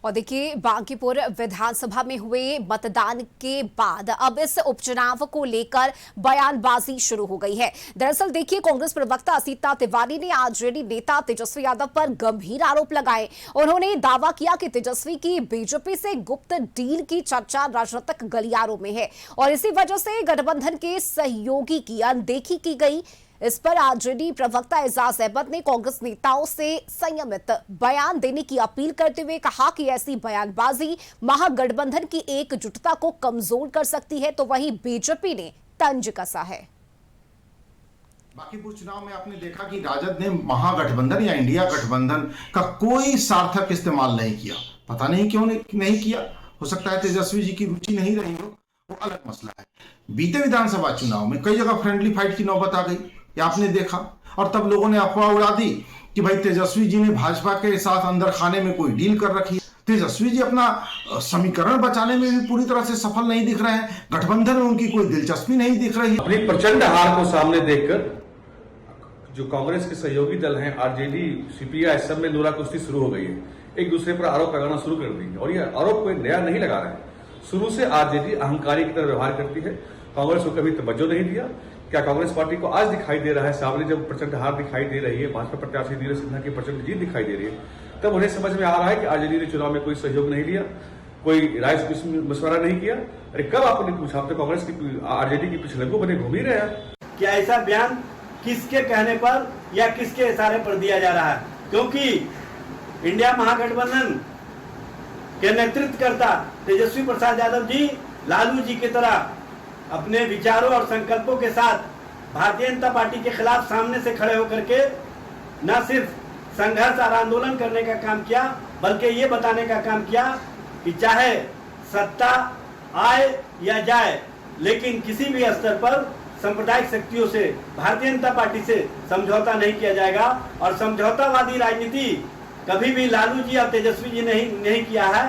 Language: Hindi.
और देखिए, बांकीपुर विधानसभा में हुए मतदान के बाद अब इस उपचुनाव को लेकर बयानबाजी शुरू हो गई है। दरअसल देखिए, कांग्रेस प्रवक्ता सीता तिवारी ने आरजेडी नेता तेजस्वी यादव पर गंभीर आरोप लगाए। उन्होंने दावा किया कि तेजस्वी की बीजेपी से गुप्त डील की चर्चा राजनीतिक गलियारों में है और इसी वजह से गठबंधन के सहयोगी की अनदेखी की गई। इस पर आरजेडी प्रवक्ता एजाज अहमद ने कांग्रेस नेताओं से संयमित बयान देने की अपील करते हुए कहा कि ऐसी बयानबाजी महागठबंधन की एकजुटता को कमजोर कर सकती है, तो वहीं बीजेपी ने तंज कसा है। बांकीपुर चुनाव में आपने देखा कि राजद ने महागठबंधन या इंडिया गठबंधन का कोई सार्थक इस्तेमाल नहीं किया। पता नहीं क्यों नहीं किया। हो सकता है तेजस्वी जी की रुचि नहीं रही हो, वो अलग मसला है। बीते विधानसभा चुनाव में कई जगह फ्रेंडली फाइट की नौबत आ गई, ये आपने देखा, और तब लोगों ने अफवाह उड़ा दी कि भाई तेजस्वी जी ने भाजपा के साथ अंदर खाने में कोई डील कर रखी है। तेजस्वी जी अपना समीकरण बचाने में भी पूरी तरह से सफल नहीं दिख रहे हैं। गठबंधन में उनकी कोई दिलचस्पी नहीं दिख रही। अपनी प्रचंड हार को सामने देखकर जो कांग्रेस के सहयोगी दल हैं, आरजेडी, सीपीआई, सब में नूरा कुश्ती शुरू हो गई है। एक दूसरे पर आरोप लगाना शुरू कर दी और ये आरोप कोई नया नहीं लगा रहे हैं। शुरू से आरजेडी अहंकारी की तरह व्यवहार करती है। कांग्रेस को कभी तवज्जो नहीं दिया। क्या कांग्रेस पार्टी को आज दिखाई दे रहा है, सामने जब प्रचंड हार दिखाई दे रही है, भाजपा प्रत्याशी नीरज सिन्हा की प्रचंड जीत दिखाई दे रही है, तब उन्हें समझ में आ रहा है कि आरजेडी ने चुनाव में कोई सहयोग नहीं लिया, कोई राय मशवरा नहीं किया। अरे कब आपने पूछा? आप तो कांग्रेस की आरजेडी की पिछलग्गू बने घूम ही रहे हैं। क्या ऐसा बयान किसके कहने पर या किसके इशारे पर दिया जा रहा है? क्योंकि इंडिया महागठबंधन के नेतृत्वकर्ता तेजस्वी प्रसाद यादव जी लालू जी की तरह अपने विचारों और संकल्पों के साथ भारतीय जनता पार्टी के खिलाफ सामने से खड़े होकर के न सिर्फ संघर्ष और आंदोलन करने का काम किया, बल्कि ये बताने का काम किया कि चाहे सत्ता आए या जाए, लेकिन किसी भी स्तर पर सांप्रदायिक शक्तियों से भारतीय जनता पार्टी से समझौता नहीं किया जाएगा। और समझौतावादी राजनीति कभी भी लालू जी और तेजस्वी जी नहीं किया है।